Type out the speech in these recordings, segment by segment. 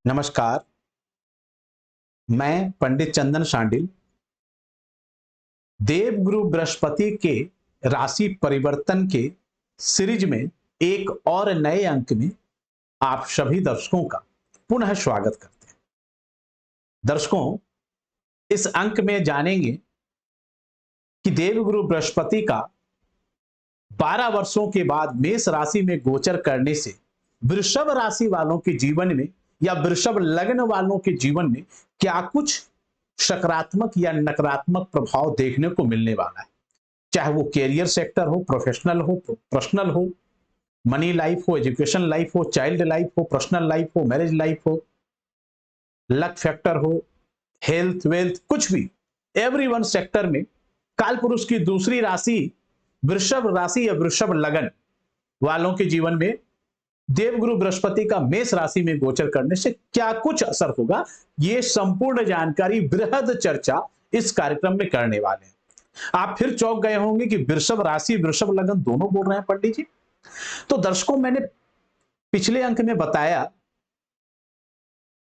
नमस्कार। मैं पंडित चंदन शांडिल देवगुरु बृहस्पति के राशि परिवर्तन के सीरीज में एक और नए अंक में आप सभी दर्शकों का पुनः स्वागत करते हैं। दर्शकों, इस अंक में जानेंगे कि देवगुरु बृहस्पति का 12 वर्षों के बाद मेष राशि में गोचर करने से वृषभ राशि वालों के जीवन में या वृषभ लग्न वालों के जीवन में क्या कुछ सकारात्मक या नकारात्मक प्रभाव देखने को मिलने वाला है। चाहे वो कैरियर सेक्टर हो, प्रोफेशनल हो, पर्सनल हो, मनी लाइफ हो, एजुकेशन लाइफ हो, चाइल्ड लाइफ हो, पर्सनल लाइफ हो, मैरिज लाइफ हो, लक फैक्टर हो, हेल्थ वेल्थ, कुछ भी एवरीवन सेक्टर में काल पुरुष की दूसरी राशि वृषभ राशि या वृषभ लगन वालों के जीवन में देवगुरु बृहस्पति का मेष राशि में गोचर करने से क्या कुछ असर होगा, ये संपूर्ण जानकारी बृहद चर्चा इस कार्यक्रम में करने वाले हैं। आप फिर चौंक गए होंगे कि वृषभ राशि वृषभ लगन दोनों बोल रहे हैं पंडित जी। तो दर्शकों, मैंने पिछले अंक में बताया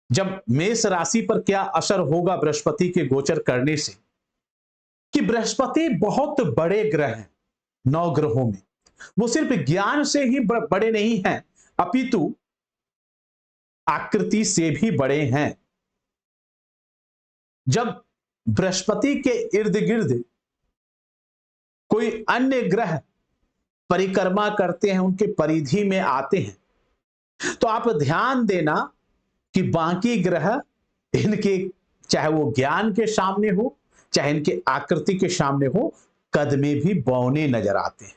जब मेष राशि पर क्या असर होगा बृहस्पति के गोचर करने से, कि बृहस्पति बहुत बड़े ग्रह हैं। 9 ग्रहों में वो सिर्फ ज्ञान से ही बड़े नहीं हैं, अपितु आकृति से भी बड़े हैं। जब बृहस्पति के इर्द गिर्द कोई अन्य ग्रह परिक्रमा करते हैं, उनके परिधि में आते हैं, तो आप ध्यान देना कि बाकी ग्रह इनके चाहे वो ज्ञान के सामने हो, चाहे इनके आकृति के सामने हो, कद में भी बौने नजर आते हैं।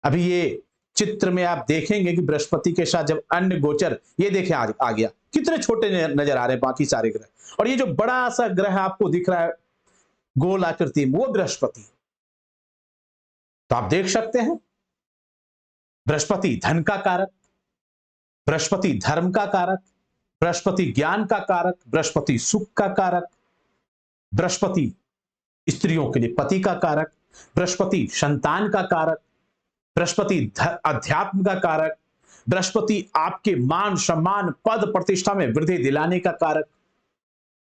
अभी ये चित्र में आप देखेंगे कि बृहस्पति के साथ जब अन्य गोचर, ये देखें आज आ गया, कितने छोटे नजर आ रहे हैं बाकी सारे ग्रह, और ये जो बड़ा सा ग्रह आपको दिख रहा है गोल आकृति में, वो बृहस्पति। तो आप देख सकते हैं बृहस्पति धन का कारक, बृहस्पति धर्म का कारक, बृहस्पति ज्ञान का कारक, बृहस्पति सुख का कारक, बृहस्पति स्त्रियों के लिए पति का कारक, बृहस्पति संतान का कारक, बृहस्पति अध्यात्म का कारक, बृहस्पति आपके मान सम्मान पद प्रतिष्ठा में वृद्धि दिलाने का कारक,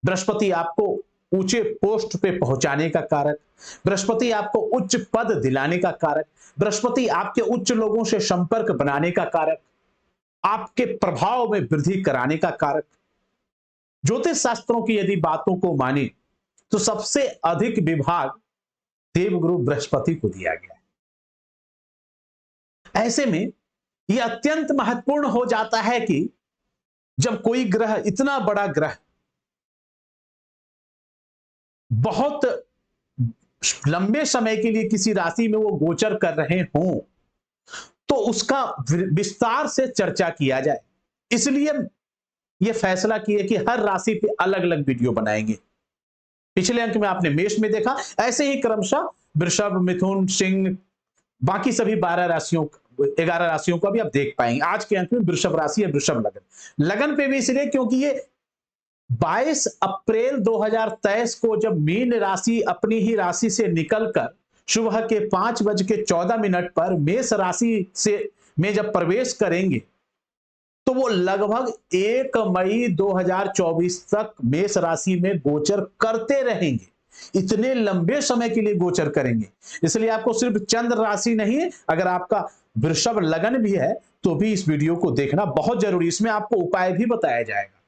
बृहस्पति आपको ऊंचे पोस्ट पे पहुंचाने का कारक, बृहस्पति आपको उच्च पद दिलाने का कारक, बृहस्पति आपके उच्च लोगों से संपर्क बनाने का कारक, आपके प्रभाव में वृद्धि कराने का कारक। ज्योतिष शास्त्रों की यदि बातों को माने तो सबसे अधिक विभाग देवगुरु बृहस्पति को दिया गया है। ऐसे में यह अत्यंत महत्वपूर्ण हो जाता है कि जब कोई ग्रह, इतना बड़ा ग्रह, बहुत लंबे समय के लिए किसी राशि में वो गोचर कर रहे हों, तो उसका विस्तार से चर्चा किया जाए। इसलिए यह फैसला किया कि हर राशि पे अलग अलग वीडियो बनाएंगे। पिछले अंक में आपने मेष में देखा, ऐसे ही क्रमशः वृषभ, मिथुन, सिंह, बाकी सभी 11 राशियों का भी आप देख पाएंगे। आज के अंक में वृषभ राशि या वृषभ लगन, लगन पे भी इसलिए क्योंकि ये 22 अप्रैल 2023 को जब मीन राशि अपनी ही राशि से निकलकर सुबह के 5:14 पर मेष राशि से में जब प्रवेश करेंगे, तो वो लगभग 1 मई 2024 तक मेष राशि में गोचर करते रहेंगे। इतने लंबे समय के लिए गोचर करेंगे। इसलिए आपको सिर्फ चंद्र राशि नहीं, अगर आपका वृषभ लगन भी है तो भी इस वीडियो को देखना बहुत जरूरी। इसमें आपको उपाय भी बताया जाएगा।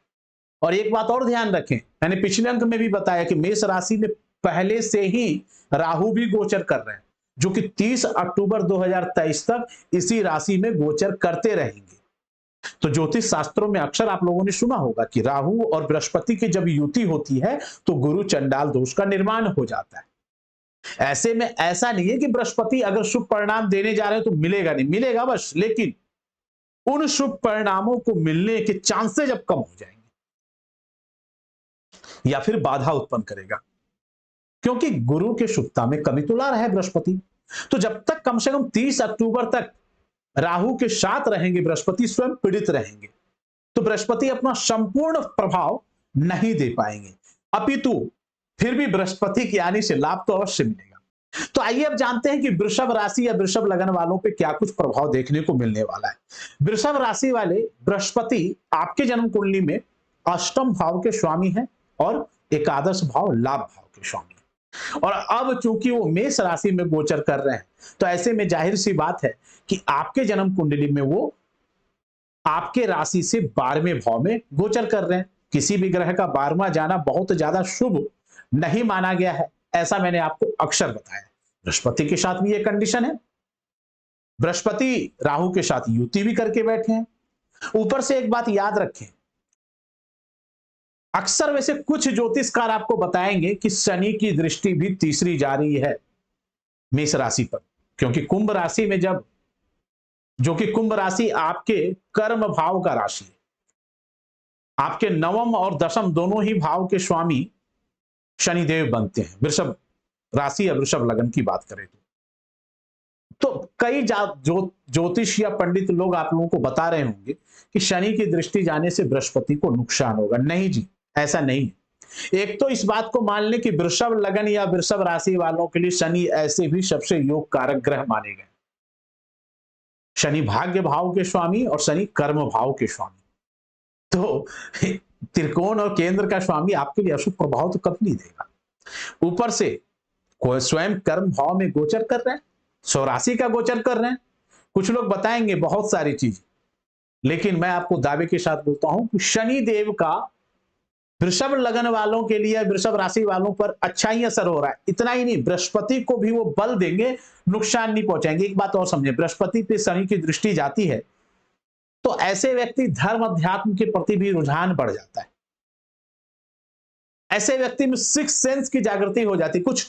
और एक बात और ध्यान रखें, मैंने पिछले अंक में भी बताया कि मेष राशि में पहले से ही राहु भी गोचर कर रहे हैं, जो कि 30 अक्टूबर 2023 तक इसी राशि में गोचर करते रहेंगे। तो ज्योतिष शास्त्रों में अक्सर आप लोगों ने सुना होगा कि राहु और बृहस्पति की जब युति होती है तो गुरु चंडाल दोष का निर्माण हो जाता है। ऐसे में ऐसा नहीं है कि बृहस्पति अगर शुभ परिणाम देने जा रहे हैं तो मिलेगा नहीं, मिलेगा बस, लेकिन उन शुभ परिणामों को मिलने के चांसेस जब कम हो जाएंगे या फिर बाधा उत्पन्न करेगा, क्योंकि गुरु के शुभता में कमी तो ला रहा है बृहस्पति। तो जब तक कम से कम 30 अक्टूबर तक राहु के साथ रहेंगे, बृहस्पति स्वयं पीड़ित रहेंगे, तो बृहस्पति अपना संपूर्ण प्रभाव नहीं दे पाएंगे, अपितु फिर भी बृहस्पति के आने से लाभ तो अवश्य मिलेगा। तो आइए अब जानते हैं कि वृषभ राशि या वृषभ लगन वालों पे क्या कुछ प्रभाव देखने को मिलने वाला है। वृषभ राशि वाले, बृहस्पति आपके जन्म कुंडली में अष्टम भाव के स्वामी हैं और एकादश भाव लाभ भाव के स्वामी हैं। और अब चूंकि वो मेष राशि में गोचर कर रहे हैं, तो ऐसे में जाहिर सी बात है कि आपके जन्म कुंडली में वो आपके राशि से 12वें भाव में गोचर कर रहे हैं। किसी भी ग्रह का 12वां जाना बहुत ज्यादा शुभ नहीं माना गया है, ऐसा मैंने आपको अक्सर बताया। बृहस्पति के साथ भी ये कंडीशन है, बृहस्पति राहु के साथ युति भी करके बैठे हैं। ऊपर से एक बात याद रखें, अक्सर वैसे कुछ ज्योतिषकार आपको बताएंगे कि शनि की दृष्टि भी तीसरी जा रही है मेष राशि पर, क्योंकि कुंभ राशि में जब, जो कि कुंभ राशि आपके कर्म भाव का राशि है, आपके नवम और दशम दोनों ही भाव के स्वामी शनिदेव बनते हैं, वृषभ राशि या वृषभ लग्न की बात करें तो कई ज्योतिष या पंडित लोग आप लोगों को बता रहे होंगे कि शनि की दृष्टि जाने से बृहस्पति को नुकसान होगा। नहीं जी, ऐसा नहीं है। एक तो इस बात को मान लें कि वृषभ लग्न या वृषभ राशि वालों के लिए शनि ऐसे भी सबसे योग कारक ग्रह माने गए। शनि भाग्य भाव के स्वामी और शनि कर्म भाव के स्वामी, तो त्रिकोण और केंद्र का स्वामी आपके लिए अशुभ प्रभाव तो कभी नहीं देगा। ऊपर से कोई स्वयं कर्म भाव में गोचर कर रहे हैं, स्वराशि का गोचर कर रहे हैं। कुछ लोग बताएंगे बहुत सारी चीज, लेकिन मैं आपको दावे के साथ बोलता हूं कि शनि देव का वृषभ लगन वालों के लिए, वृषभ राशि वालों पर अच्छा ही असर हो रहा है। इतना ही नहीं, बृहस्पति को भी वो बल देंगे, नुकसान नहीं पहुंचाएंगे। एक बात और समझे, बृहस्पति पे शनि की दृष्टि जाती है तो ऐसे व्यक्ति धर्म अध्यात्म के प्रति भी रुझान बढ़ जाता है। ऐसे व्यक्ति में सिक्स सेंस की जागृति हो जाती है, कुछ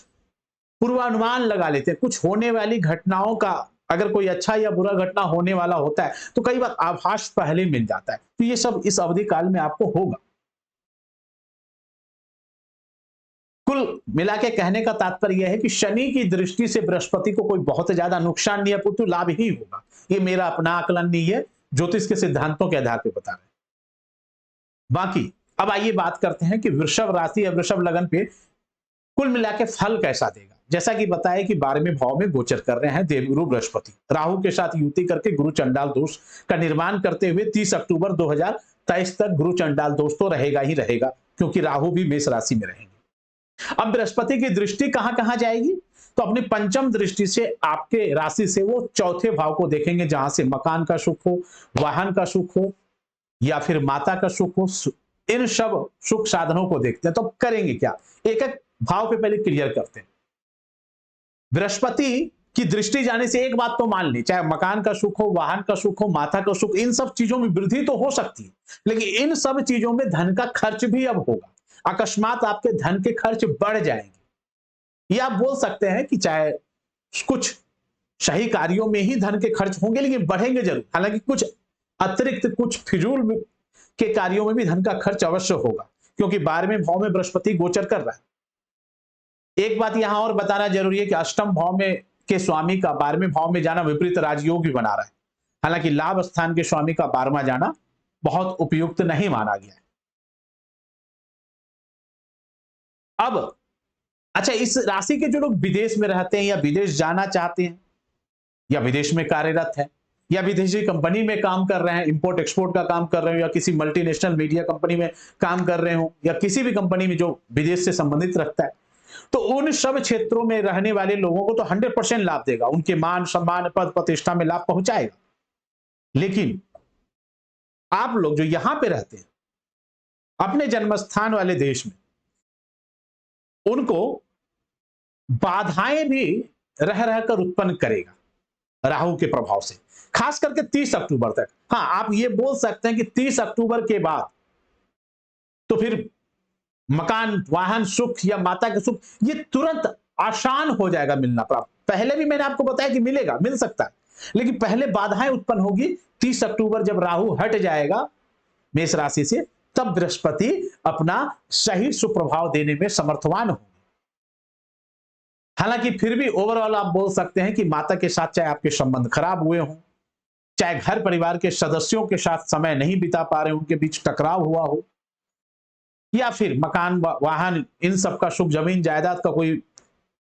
पूर्वानुमान लगा लेते हैं, कुछ होने वाली घटनाओं का, अगर कोई अच्छा या बुरा घटना होने वाला होता है तो कई बार आभास पहले मिल जाता है। तो ये सब इस अवधि काल में आपको होगा। कुल मिला के कहने का तात्पर्य यह है कि शनि की दृष्टि से बृहस्पति को कोई बहुत ज्यादा नुकसान नहीं है, अपितु लाभ ही होगा। ये मेरा अपना आकलन नहीं है, ज्योतिष के सिद्धांतों के आधार पर बता रहे हैं। बाकी अब आइए बात करते हैं कि वृषभ राशि या वृषभ लगन पे कुल मिला के फल कैसा देगा। जैसा कि बताया कि 12वें भाव में गोचर कर रहे हैं देवगुरु बृहस्पति, राहु के साथ युति करके गुरु चंडाल दोष का निर्माण करते हुए 30 अक्टूबर 2023 तक गुरु चंडाल दोष तो रहेगा ही रहेगा, क्योंकि राहु भी मेष राशि में रहेंगे। अब बृहस्पति की दृष्टि कहां कहां जाएगी, तो अपनी पंचम दृष्टि से आपके राशि से वो चौथे भाव को देखेंगे, जहां से मकान का सुख हो, वाहन का सुख हो या फिर माता का सुख हो, इन सब सुख साधनों को देखते हैं। तो अब करेंगे क्या, एक एक भाव पे पहले क्लियर करते हैं। बृहस्पति की दृष्टि जाने से एक बात तो मान ली, चाहे मकान का सुख हो, वाहन का सुख हो, माता का सुख, इन सब चीजों में वृद्धि तो हो सकती है, लेकिन इन सब चीजों में धन का खर्च भी अब होगा। अकस्मात आपके धन के खर्च बढ़ जाएंगे, या आप बोल सकते हैं कि चाहे कुछ सही कार्यों में ही धन के खर्च होंगे, लेकिन बढ़ेंगे जरूर। हालांकि कुछ अतिरिक्त, कुछ फिजूल के कार्यों में भी धन का खर्च अवश्य होगा, क्योंकि 12वें भाव में बृहस्पति गोचर कर रहा है। एक बात यहां और बताना जरूरी है कि अष्टम भाव में के स्वामी का 12वें भाव में जाना विपरीत राजयोग भी बना रहा है। हालांकि लाभ स्थान के स्वामी का 12वां जाना बहुत उपयुक्त नहीं माना गया है। अब अच्छा, इस राशि के जो लोग विदेश में रहते हैं या विदेश जाना चाहते हैं या विदेश में कार्यरत है या विदेशी कंपनी में काम कर रहे हैं, इंपोर्ट एक्सपोर्ट का काम कर रहे हो, या किसी मल्टीनेशनल मीडिया कंपनी में काम कर रहे हो, या किसी भी कंपनी में जो विदेश से संबंधित रखता है, तो उन सब क्षेत्रों में रहने वाले लोगों को तो 100% लाभ देगा, उनके मान सम्मान पद प्रतिष्ठा में लाभ पहुंचाएगा। लेकिन आप लोग जो यहां पे रहते हैं अपने जन्मस्थान वाले देश में, उनको बाधाएं भी रह रहकर उत्पन्न करेगा राहु के प्रभाव से, खास करके 30 अक्टूबर तक। हाँ, आप ये बोल सकते हैं कि 30 अक्टूबर के बाद तो फिर मकान, वाहन सुख या माता के सुख ये तुरंत आसान हो जाएगा मिलना प्राप्त। पहले भी मैंने आपको बताया कि मिलेगा, मिल सकता है, लेकिन पहले बाधाएं उत्पन्न होगी। 30 अक्टूबर जब राहु हट जाएगा मेष राशि से, तब बृहस्पति अपना सही सुप्रभाव देने में समर्थवान हो। हालांकि फिर भी ओवरऑल आप बोल सकते हैं कि माता के साथ चाहे आपके संबंध खराब हुए हों, चाहे घर परिवार के सदस्यों के साथ समय नहीं बिता पा रहे, उनके बीच टकराव हुआ हो, या फिर मकान वाहन इन सब का सुख, जमीन जायदाद का कोई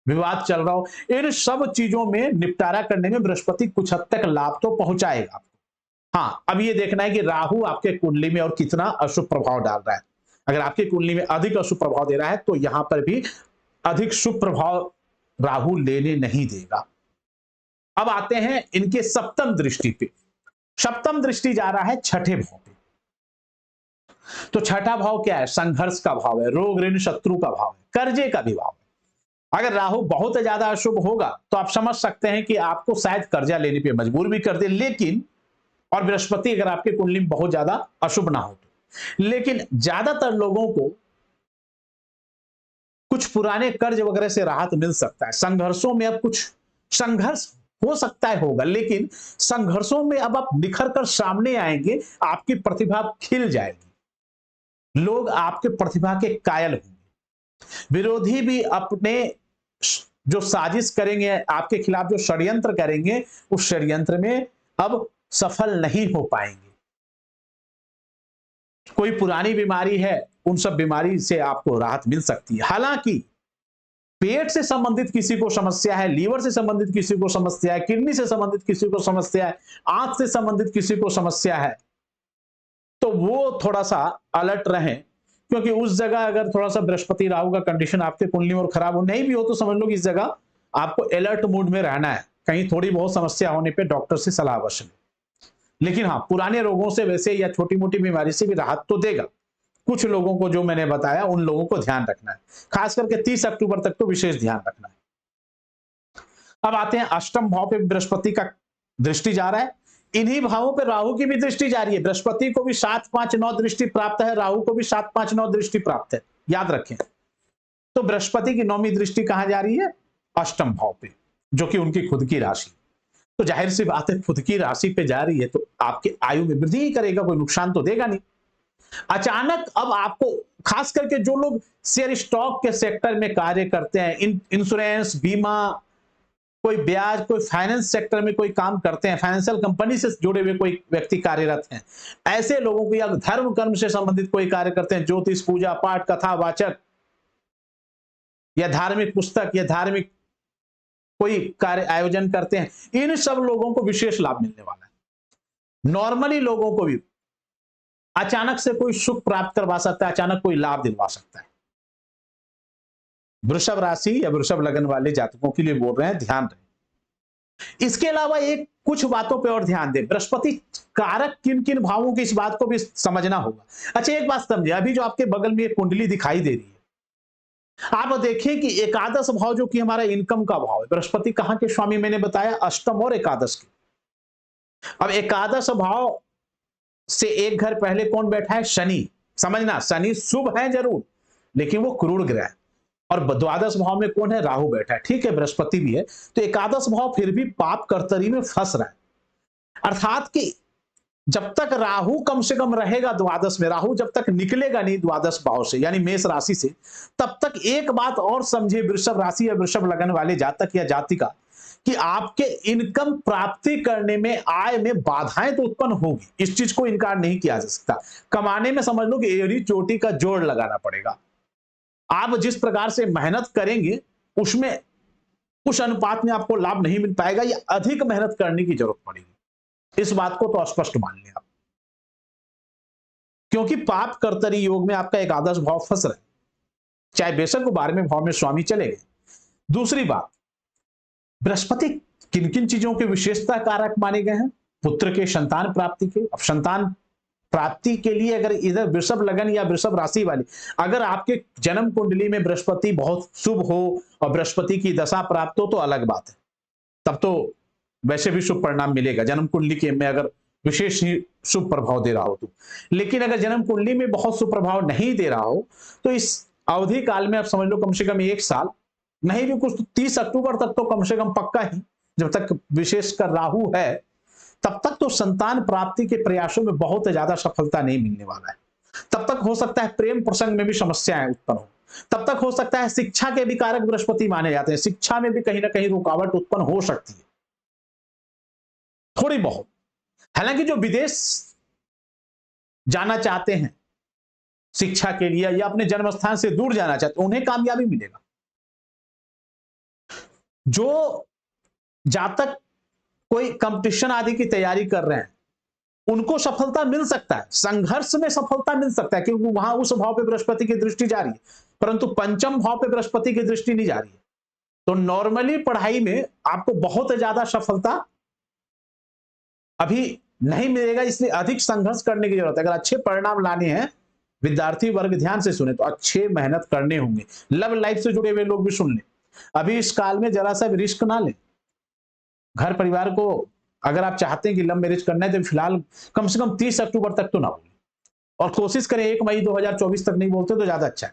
विवाद चल रहा हो, इन सब चीजों में निपटारा करने में बृहस्पति कुछ हद तक लाभ तो पहुंचाएगा। हाँ, अब ये देखना है कि राहु आपके कुंडली में और कितना अशुभ प्रभाव डाल रहा है। अगर आपकी कुंडली में अधिक अशुभ प्रभाव दे रहा है तो यहां पर भी अधिक शुभ प्रभाव राहु लेने नहीं देगा। अब आते हैं इनके सप्तम दृष्टि पे। सप्तम दृष्टि जा रहा है छठे भाव पे। तो छठा भाव क्या है? संघर्ष का भाव है, रोग ऋण शत्रु का भाव है, कर्जे का भी भाव है। अगर राहु बहुत ज्यादा अशुभ होगा तो आप समझ सकते हैं कि आपको शायद कर्जा लेने पे मजबूर भी कर दे, लेकिन और बृहस्पति अगर आपके कुंडली में बहुत ज्यादा अशुभ ना हो तो। लेकिन ज्यादातर लोगों को कुछ पुराने कर्ज वगैरह से राहत मिल सकता है। संघर्षों में अब कुछ संघर्ष हो सकता है होगा, लेकिन संघर्षों में अब आप निखर कर सामने आएंगे, आपकी प्रतिभा खिल जाएगी, लोग आपके प्रतिभा के कायल होंगे। विरोधी भी अपने जो साजिश करेंगे आपके खिलाफ, जो षड्यंत्र करेंगे, उस षड्यंत्र में अब सफल नहीं हो पाएंगे। कोई पुरानी बीमारी है, उन सब बीमारी से आपको राहत मिल सकती है। हालांकि पेट से संबंधित किसी को समस्या है, लीवर से संबंधित किसी को समस्या है, किडनी से संबंधित किसी को समस्या है, आंख से संबंधित किसी को समस्या है, तो वो थोड़ा सा अलर्ट रहें, क्योंकि उस जगह अगर थोड़ा सा बृहस्पति राहु का कंडीशन आपके कुंडली में और खराब हो नहीं भी हो तो समझ लो कि इस जगह आपको अलर्ट मूड में रहना है। कहीं थोड़ी बहुत समस्या होने पे डॉक्टर से सलाह अवश्य लें। लेकिन हाँ, पुराने रोगों से वैसे या छोटी मोटी बीमारी से भी राहत तो देगा। कुछ लोगों को जो मैंने बताया उन लोगों को ध्यान रखना है, खास करके 30 अक्टूबर तक तो विशेष ध्यान रखना है। अब आते हैं अष्टम भाव पे बृहस्पति का दृष्टि जा रहा है। इन्हीं भावों पे राहु की भी दृष्टि जा रही है। बृहस्पति को भी 7, 5, 9 दृष्टि प्राप्त है, राहु को भी 7, 5, 9 दृष्टि प्राप्त है, याद रखें। तो बृहस्पति की 9वीं दृष्टि कहां जा रही है? अष्टम भाव पे, जो कि उनकी खुद की राशि। तो जाहिर सी बात है, खुद की राशि पे जा रही है तो आपके आयु में वृद्धि ही करेगा, कोई नुकसान तो देगा नहीं। अचानक अब आपको, खास करके जो लोग शेयर स्टॉक के सेक्टर में कार्य करते हैं, इंश्योरेंस, बीमा, कोई ब्याज, कोई फाइनेंस सेक्टर में कोई काम करते हैं, फाइनेंशियल कंपनी से जुड़े हुए कोई व्यक्ति कार्यरत हैं, ऐसे लोगों को, या धर्म कर्म से संबंधित कोई कार्य करते हैं, ज्योतिष, पूजा पाठ, कथा वाचक या धार्मिक पुस्तक या धार्मिक कोई कार्य आयोजन करते हैं, इन सब लोगों को विशेष लाभ मिलने वाला है। नॉर्मली लोगों को भी अचानक से कोई सुख प्राप्त करवा सकता है, अचानक कोई लाभ दिलवा सकता है। वृषभ राशि या वृषभ लगन वाले जातकों के लिए बोल रहे हैं, ध्यान रहे। इसके अलावा एक कुछ बातों पे और ध्यान दें। बृहस्पति कारक किन किन भावों की, इस बात को भी समझना होगा। अच्छा, एक बात समझिए, अभी जो आपके बगल में एक कुंडली दिखाई दे रही है, आप देखें कि एकादश भाव जो कि हमारा इनकम का भाव है, बृहस्पति कहां के स्वामी मैंने बताया? अष्टम और एकादश के। अब एकादश भाव से एक घर पहले कौन बैठा है? शनि। समझना, शनि शुभ है जरूर, लेकिन वो क्रूर ग्रह है। और द्वादश भाव में कौन है? राहु बैठा है। ठीक है, बृहस्पति भी है, तो एकादश भाव फिर भी पाप कर्तरी में फंस रहा है। अर्थात कि जब तक राहु कम से कम रहेगा द्वादश में, राहु जब तक निकलेगा नहीं द्वादश भाव से, यानी मेष राशि से, तब तक एक बात और समझे वृषभ राशि या वृषभ लगन वाले जातक या जातिका, कि आपके इनकम प्राप्ति करने में, आय में बाधाएं तो उत्पन्न होगी, इस चीज को इनकार नहीं किया जा सकता। कमाने में समझ लो कि एड़ी चोटी का जोड़ लगाना पड़ेगा। आप जिस प्रकार से मेहनत करेंगे उसमें उस अनुपात में आपको लाभ नहीं मिल पाएगा, या अधिक मेहनत करने की जरूरत पड़ेगी। इस बात को तो स्पष्ट मान लें आप, क्योंकि पाप कर्तरी योग में आपका एकादश भाव फंस रहा है, चाहे बेशक 12वें भाव में स्वामी चले गए। दूसरी बात, बृहस्पति किन किन चीजों के विशेषता कारक माने गए हैं? पुत्र के, संतान प्राप्ति के। अब संतान प्राप्ति के लिए अगर इधर वृषभ लगन या वृषभ राशि वाले, अगर आपके जन्म कुंडली में बृहस्पति बहुत शुभ हो और बृहस्पति की दशा प्राप्त हो तो अलग बात है, तब तो वैसे भी शुभ परिणाम मिलेगा, जन्म कुंडली के में अगर विशेष ही शुभ प्रभाव दे रहा हो तो। लेकिन अगर जन्म कुंडली में बहुत शुभ प्रभाव नहीं दे रहा हो तो इस अवधि काल में आप समझ लो कम से कम 1 साल, नहीं भी कुछ तो 30 अक्टूबर तक तो कम से कम पक्का ही, जब तक विशेषकर राहु है, तब तक तो संतान प्राप्ति के प्रयासों में बहुत ज्यादा सफलता नहीं मिलने वाला है। तब तक हो सकता है प्रेम प्रसंग में भी समस्याएं उत्पन्न हो, तब तक हो सकता है शिक्षा के भी कारक बृहस्पति माने जाते हैं, शिक्षा में भी कहीं ना कहीं रुकावट उत्पन्न हो सकती है थोड़ी बहुत। हालांकि जो विदेश जाना चाहते हैं शिक्षा के लिए या अपने जन्म स्थान से दूर जाना चाहते हैं, उन्हें कामयाबी मिलेगा। जो जातक कोई कंपटीशन आदि की तैयारी कर रहे हैं, उनको सफलता मिल सकता है, संघर्ष में सफलता मिल सकता है, क्योंकि वहां उस भाव पे बृहस्पति की दृष्टि जा रही है, परंतु पंचम भाव पे बृहस्पति की दृष्टि नहीं जा रही है। तो नॉर्मली पढ़ाई में आपको बहुत ज्यादा सफलता अभी नहीं मिलेगा, इसलिए अधिक संघर्ष करने की जरूरत है। अगर अच्छे परिणाम लाने हैं, विद्यार्थी वर्ग ध्यान से सुने, तो अच्छे मेहनत करने होंगे। लव लाइफ से जुड़े हुए लोग भी सुन लें, अभी इस काल में जरा सा भी रिस्क ना लें। घर परिवार को अगर आप चाहते हैं कि लव मैरिज करना है तो फिलहाल कम से कम 30 अक्टूबर तक तो ना बोले, और कोशिश करें 1 मई 2024 तक नहीं बोलते तो ज्यादा अच्छा है।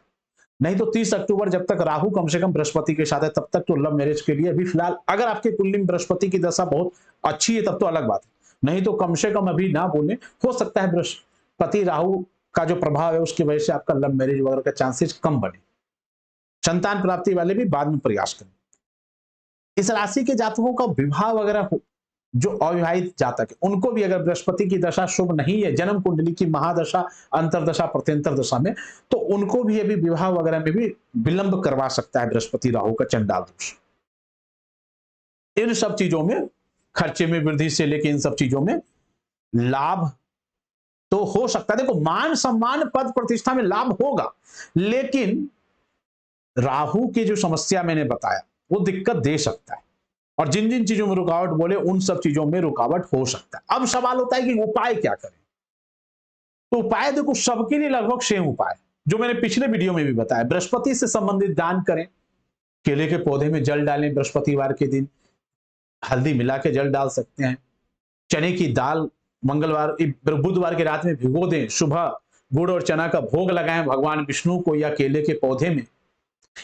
नहीं तो 30 अक्टूबर जब तक राहु कम से कम बृहस्पति के साथ है तब तक तो लव मैरिज के लिए अभी फिलहाल, अगर आपके कुंडली में बृहस्पति की दशा बहुत अच्छी है तब तो अलग बात है, नहीं तो कम से कम अभी ना बोले। हो सकता है बृहस्पति राहु का जो प्रभाव है उसकी वजह से आपका लव मैरिज वगैरह का चांसेस कम बने। संतान प्राप्ति वाले भी बाद में प्रयास करें। इस राशि के जातकों का विवाह वगैरह हो, जो अविवाहित जातक है उनको भी अगर बृहस्पति की दशा शुभ नहीं है, जन्म कुंडली की महादशा, अंतरदशा, प्रत्यंतर दशा में, तो उनको भी अभी विवाह वगैरह में भी विलंब करवा सकता है बृहस्पति राहु का चंडाल दोष। इन सब चीजों में खर्चे में वृद्धि से लेकर इन सब चीजों में लाभ तो हो सकता है। देखो, मान सम्मान पद प्रतिष्ठा में लाभ होगा, लेकिन राहु की जो समस्या मैंने बताया वो दिक्कत दे सकता है, और जिन जिन चीजों में रुकावट बोले उन सब चीजों में रुकावट हो सकता है। अब सवाल होता है कि उपाय क्या करें। तो उपाय देखो, सबके लिए लगभग सेम उपाय जो मैंने पिछले वीडियो में भी बताया। बृहस्पति से संबंधित दान करें, केले के पौधे में जल डालें, बृहस्पतिवार के दिन हल्दी मिला के जल डाल सकते हैं। चने की दाल बुधवार की रात में भिगो दें, सुबह गुड़ और चना का भोग लगाएं भगवान विष्णु को, या केले के पौधे में,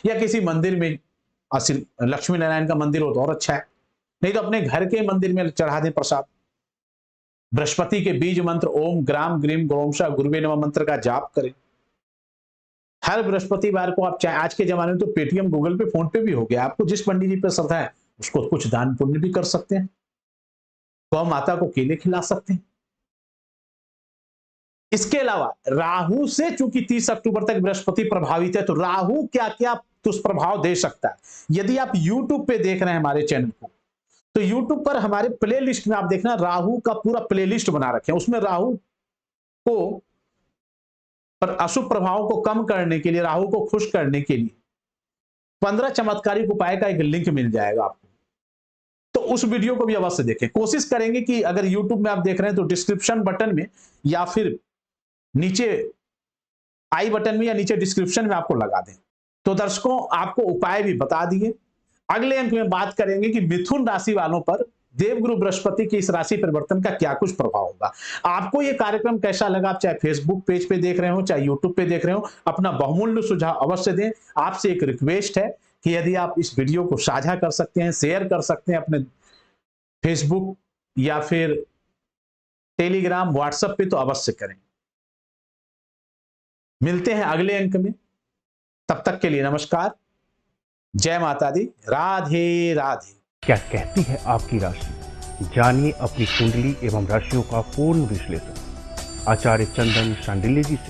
या किसी मंदिर में, लक्ष्मी नारायण का मंदिर हो तो और अच्छा है, नहीं तो अपने घर के मंदिर में चढ़ा दें प्रसाद। बृहस्पति के बीज मंत्र ओम ग्राम ग्रीम गौमशा गुरुवे नमः मंत्र का जाप करें। हर बृहस्पतिवार को आप, चाहे आज के जमाने में तो पेटीएम, गूगल पे, फोन पे भी हो गया, आपको जिस पंडित जी पे श्रद्धा है उसको कुछ दान पुण्य भी कर सकते हैं। गौ माता को केले खिला सकते हैं। इसके अलावा राहु से चूंकि 30 अक्टूबर तक बृहस्पति प्रभावित है, तो राहु क्या क्या दुष्प्रभाव दे सकता है। यदि आप YouTube पे देख रहे हैं हमारे चैनल को, तो YouTube पर हमारे प्ले लिस्ट में आप देखना, राहु का पूरा प्ले लिस्ट बना रखे हैं। उसमें राहु को पर अशुभ प्रभावों को कम करने के लिए, राहु को खुश करने के लिए 15 चमत्कारिक उपाय का एक लिंक मिल जाएगा आपको, तो उस वीडियो को भी अवश्य देखें। कोशिश करेंगे कि अगर YouTube में आप देख रहे हैं तो डिस्क्रिप्शन बटन में या फिर नीचे आई बटन में या नीचे डिस्क्रिप्शन में आपको लगा दें। तो दर्शकों, आपको उपाय भी बता दिए। अगले अंक में बात करेंगे कि मिथुन राशि वालों पर देवगुरु बृहस्पति की इस राशि परिवर्तन का क्या कुछ प्रभाव होगा। आपको यह कार्यक्रम कैसा लगा, आप चाहे फेसबुक पेज पे देख रहे हो चाहे यूट्यूब पे देख रहे हो, अपना बहुमूल्य सुझाव अवश्य दें। आपसे एक रिक्वेस्ट है कि यदि आप इस वीडियो को साझा कर सकते हैं, शेयर कर सकते हैं अपने फेसबुक या फिर टेलीग्राम, व्हाट्सएप पे, तो अवश्य करें। मिलते हैं अगले अंक में, तब तक के लिए नमस्कार, जय माता दी, राधे राधे। क्या कहती है आपकी राशि, जानिए अपनी कुंडली एवं राशियों का पूर्ण विश्लेषण आचार्य चंदन शांडिल्य जी से।